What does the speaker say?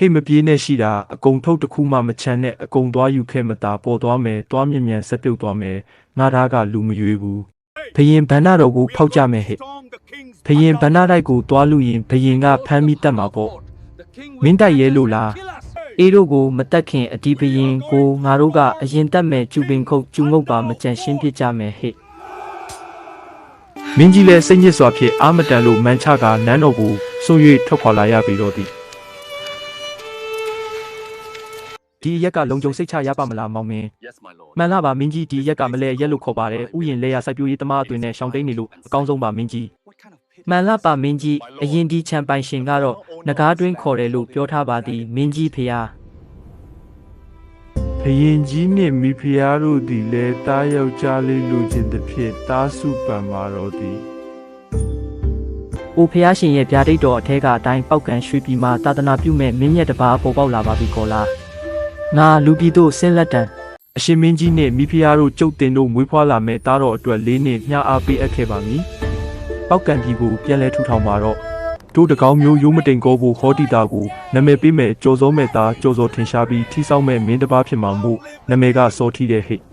ဟေ့မပြေးနဲ့ရှိတာအကုံထုတ်တစ်ခုမှမချမ်းနဲ့အကုံသွားယူခဲ့မတာပေါ်သွားမယ်သွားမြင်မြန်ဆက်ပြုတ်သွားမယ်ငါသားကလူမရွေးဘူးဘယင်ဗန္နာတော်ကိုဖောက်ကြမယ်ဟဲ့ဘယင်ဗန္နာတိုက်ကိုသွားလို့ရင်ဘယင်ကဖမ်းမိတတ်မှာပေါ့မင်းတိုက်ရဲလို့လားအေးတို့ကိုမတက်ခင်အဒီဘယင်ကိုငါတို့ကအရင်တက်မယ်ကျူပင်ခုတ်ကျူငုတ်ပါမကြံရှင်းပြကြမယ်ဟဲ့မင်းကြီးလည်းစိတ်ညစ်စွာဖြင့်အာမတန်လို့မန်ချကနန်းတော်ကိုစွန့်၍ထွက်ခွာလာရပြီတော့သည်ဒီရက်ကလုံခြုံစိတ်ချရပါမလားမောင်မင်းမှန်လားပါမင်းကြီးဒီရက်ကမလဲရက်လို့ခေါ်ပါတယ်ဥယျင်လဲရစိုက်ပျိုးရေးတမအသွင်နဲ့ရှောင်းတိန်နေလို့အကောင်းဆုံးပါမင်းကြီးမှန်လားပါမင်းကြီးအရင်ဒီချန်ပိုင်ရှင်ကတော့ငကားတွင်းခေါ်တယ်လို့ပြောထားပါသည်မင်းကြီးဖေဟာဘယင်ကြီးနှင့်မိဖုရားတို့သည်လည်းတားယောက်ျားလေးလူချင်းတစ်ဖြစ်တားစုပံမာတော်သည်အိုဖះရှင်ရဲ့ဗျာဒိတ်တော်အထက်ကအတိုင်းပောက်ကန်ရွှေပြည်မှာတာသနာပြုမဲ့မင်းရဲ့တပါးပေါ်ပေါက်လာပါပြီကောလားငါလူပြည်တို့ဆင်းလက်တံအရှင်မင်းကြီးနှင့်မိဖုရားတို့ကျုပ်တင်တို့မွေးဖွားလာမဲ့တားတော်အတွက်လေးနှင့်မျှအားပေးအပ်ခဲ့ပါမည်ပောက်ကန်ပြည်ကိုပြန်လဲထူထောင်ပါတော့တို့တကောင်းမျိုးရိုးမတိန်ကောဖို့ဟောတိတာကိုနာမည်ပေးမဲ့ကြော်စောမဲ့သားကြော်စောထင်ရှားပြီးထိဆောက်မဲ့မင်းတစ်ပါးဖြစ်မှာမို့နာမည်ကစောထီးတဲ့ဟိတ်